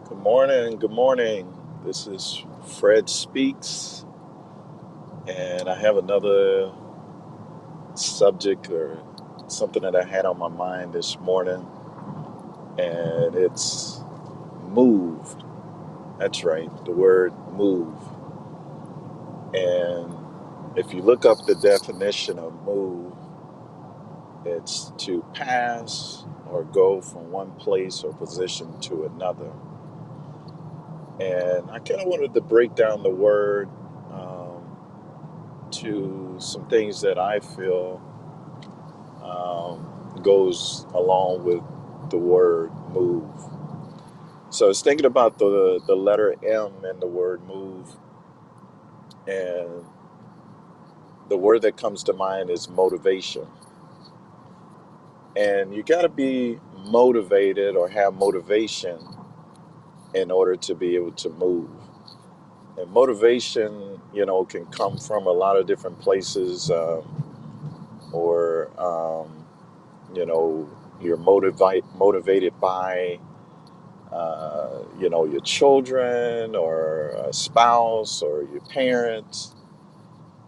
Good morning. Good morning. This is Fred Speaks, and I have another subject or something that I had on my mind this morning, and it's moved. That's right, the word move. And if you look up the definition of move, it's to pass or go from one place or position to another. And I kind of wanted to break down the word. To some things that I feel goes along with the word move. So I was thinking about the letter M in the word move, and the word that comes to mind is motivation. And you got to be motivated or have motivation in order to be able to move. And motivation, can come from a lot of different places, or you know you're motivated by your children or a spouse or your parents.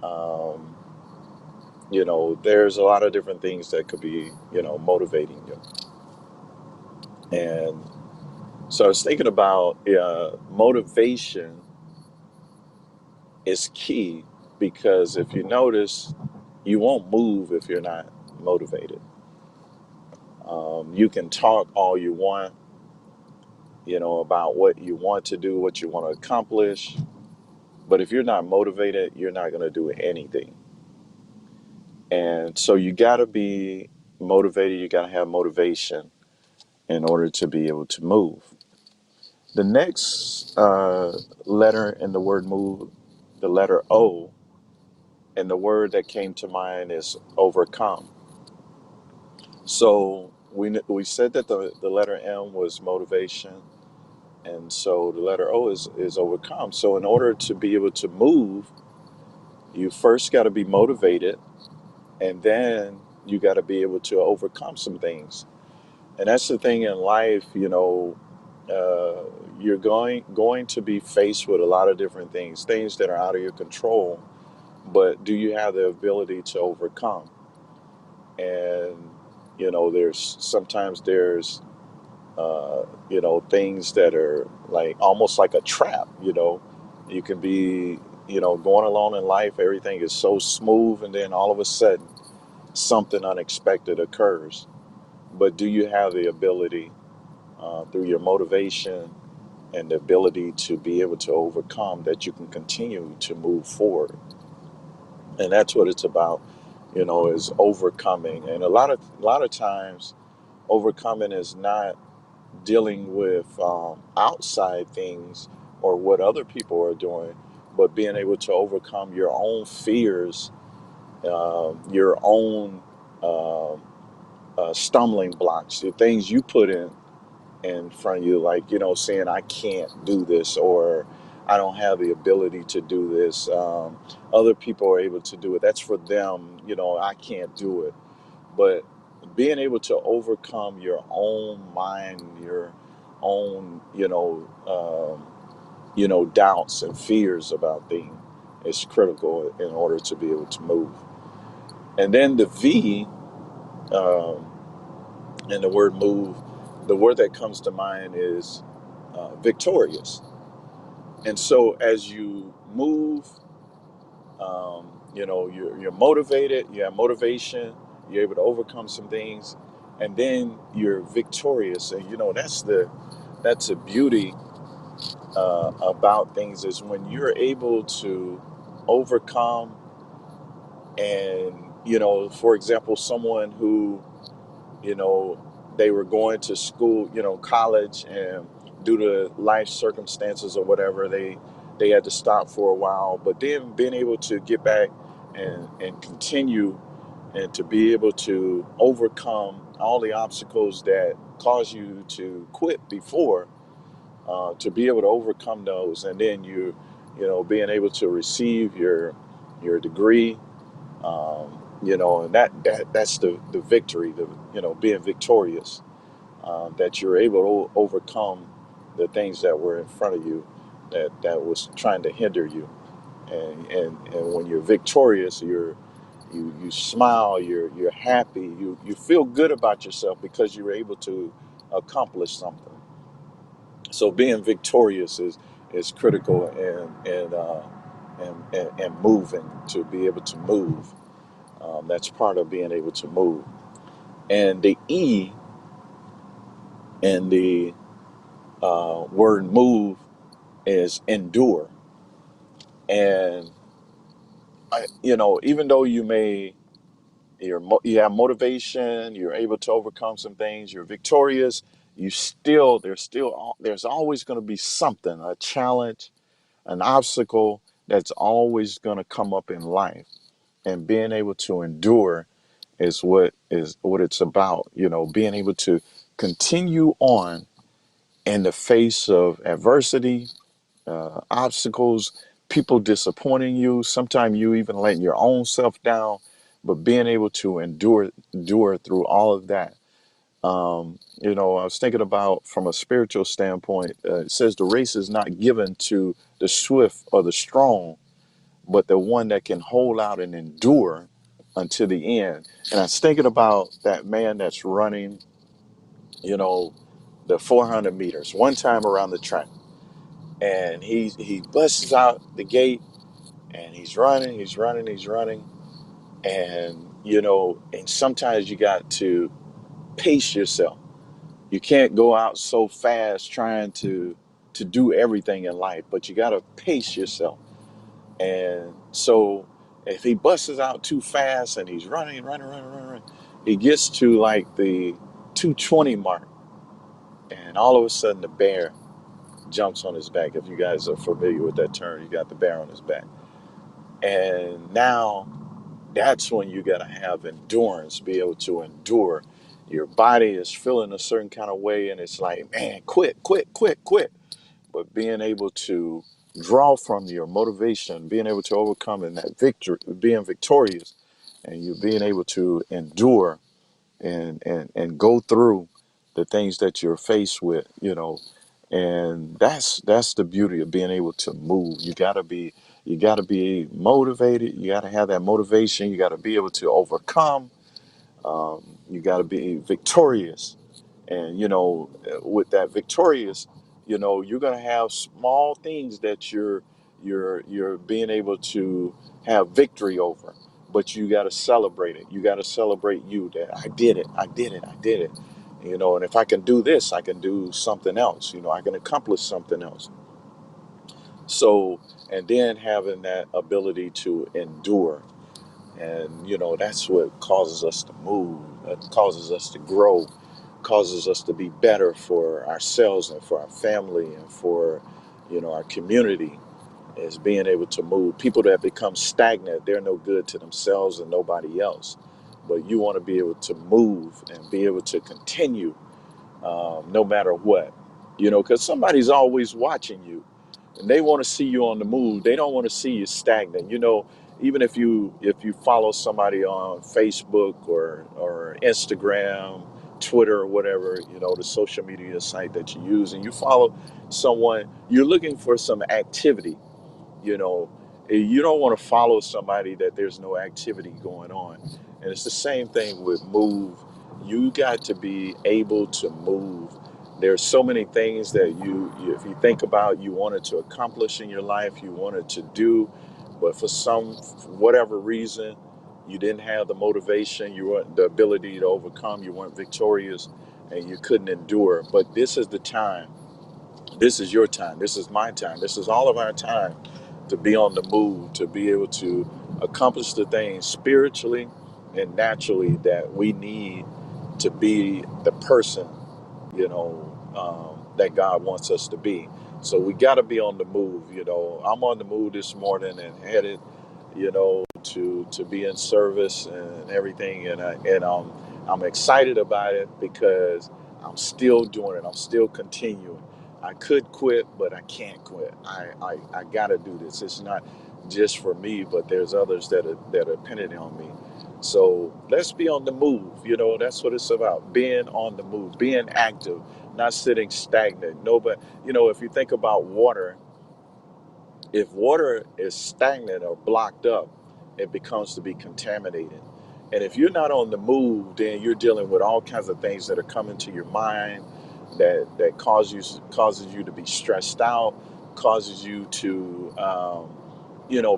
um, there's a lot of different things that could be motivating you. And so I was thinking about motivation is key, because if you notice, you won't move if you're not motivated. You can talk all you want, about what you want to do, what you want to accomplish. But if you're not motivated, you're not going to do anything. And so you got to be motivated. You got to have motivation in order to be able to move. The next letter in the word move, the letter O, and the word that came to mind is overcome. So we said that the letter M was motivation, and so the letter O is overcome. So in order to be able to move, you first got to be motivated, and then you got to be able to overcome some things. And that's the thing in life. uh, you're going to be faced with a lot of different things that are out of your control. But do you have the ability to overcome? And there's things that are like almost like a trap. You can be going along in life, everything is so smooth, and then all of a sudden something unexpected occurs. But do you have the ability, through your motivation and the ability to be able to overcome, that you can continue to move forward? And that's what it's about, is overcoming. And a lot of times, overcoming is not dealing with outside things or what other people are doing, but being able to overcome your own fears, your own um stumbling blocks, the things you put in front of you, like saying I can't do this, or I don't have the ability to do this. Other people are able to do it. That's for them. I can't do it. But being able to overcome your own mind, your own doubts and fears about things is critical in order to be able to move. And then the V, um, in the word move, the word that comes to mind is victorious. And so as you move, you're motivated, you have motivation, you're able to overcome some things, and then you're victorious. And that's the beauty about things, is when you're able to overcome. And for example, someone who you know they were going to school, college, and due to life circumstances or whatever, they had to stop for a while. But then being able to get back and continue, and to be able to overcome all the obstacles that caused you to quit before, to be able to overcome those, and then being able to receive your degree, and that's the victory, the being victorious, that you're able to overcome the things that were in front of you that was trying to hinder you. And when you're victorious, you smile, you're happy, you feel good about yourself because you were able to accomplish something. So being victorious is critical, and moving, to be able to move. That's part of being able to move. And the E in the word move is endure. And even though you have motivation, you're able to overcome some things, you're victorious, there's always going to be something, a challenge, an obstacle that's always going to come up in life. And being able to endure is what it's about. Being able to continue on in the face of adversity, obstacles, people disappointing you, sometimes you even letting your own self down, but being able to endure through all of that. I was thinking about, from a spiritual standpoint, it says the race is not given to the swift or the strong, but the one that can hold out and endure until the end. And I was thinking about that man that's running, you know, the 400 meters one time around the track, and he busts out the gate, and he's running, and sometimes you got to pace yourself. You can't go out so fast trying to do everything in life, but you got to pace yourself. And so if he busts out too fast and he's running, he gets to like the 220 mark, and all of a sudden the bear jumps on his back. If you guys are familiar with that term, you got the bear on his back. And now that's when you got to have endurance, be able to endure. Your body is feeling a certain kind of way, and it's like, man, quit. But being able to draw from your motivation, being able to overcome in that victory, being victorious, and you being able to endure and go through the things that you're faced with. And that's the beauty of being able to move. You got to be motivated. You got to have that motivation. You got to be able to overcome. You got to be victorious. And with that victorious, you're going to have small things that you're being able to have victory over, but you got to celebrate it. You got to celebrate you, that I did it. And if I can do this, I can do something else. I can accomplish something else. So, and then having that ability to endure. And that's what causes us to move. It causes us to grow, causes us to be better for ourselves and for our family and for our community, is being able to move. People that become stagnant, they're no good to themselves and nobody else. But you want to be able to move and be able to continue, no matter what. Because somebody's always watching you, and they want to see you on the move. They don't want to see you stagnant. Even if you follow somebody on Facebook or Instagram, Twitter, or whatever, the social media site that you use, and you follow someone, you're looking for some activity. you know you don't want to follow somebody that there's no activity going on. And it's the same thing with move. You got to be able to move. There's so many things that if you think about, you wanted to accomplish in your life, you wanted to do, but for whatever reason, you didn't have the motivation, you weren't the ability to overcome, you weren't victorious, and you couldn't endure. But this is the time. This is your time. This is my time. This is all of our time to be on the move, to be able to accomplish the things spiritually and naturally that we need to be the person, that God wants us to be. So we got to be on the move. I'm on the move this morning and headed, to be in service and everything, and I'm excited about it because I'm still doing it. I'm still continuing. I could quit, but I can't quit. I got to do this. It's not just for me, but there's others that are dependent on me. So let's be on the move. That's what it's about. Being on the move, being active, not sitting stagnant. Nobody, if you think about water, if water is stagnant or blocked up, it becomes to be contaminated. And if you're not on the move, then you're dealing with all kinds of things that are coming to your mind that causes you to be stressed out, causes you to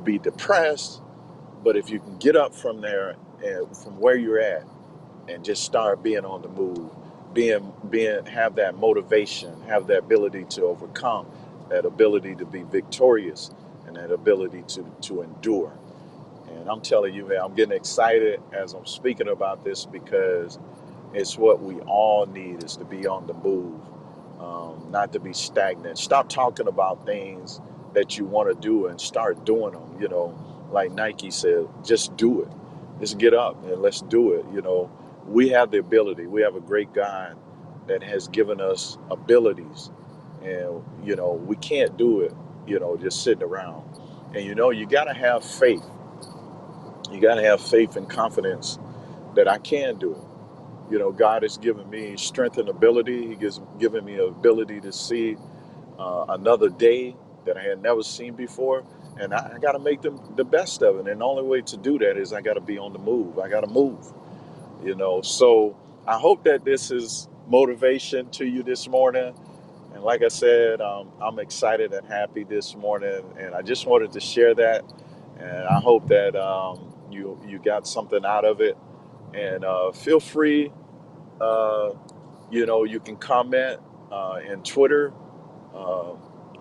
be depressed. But if you can get up from there and from where you're at and just start being on the move, being have that motivation, have that ability to overcome, that ability to be victorious, and that ability to endure. And I'm telling you, man, I'm getting excited as I'm speaking about this because it's what we all need is to be on the move, not to be stagnant. Stop talking about things that you want to do and start doing them. Like Nike said, just do it. Just get up and let's do it. We have the ability. We have a great God that has given us abilities, and we can't do it. Just sitting around. And you got to have faith. You got to have faith and confidence that I can do it. God has given me strength and ability. He has given me ability to see another day that I had never seen before. And I got to make the best of it. And the only way to do that is I got to be on the move. I got to move. So I hope that this is motivation to you this morning. And like I said, I'm excited and happy this morning. And I just wanted to share that. And I hope that you got something out of it. And feel free. Uh, you can comment in Twitter uh,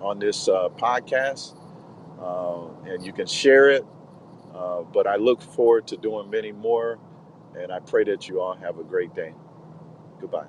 on this podcast, and you can share it. But I look forward to doing many more, and I pray that you all have a great day. Goodbye.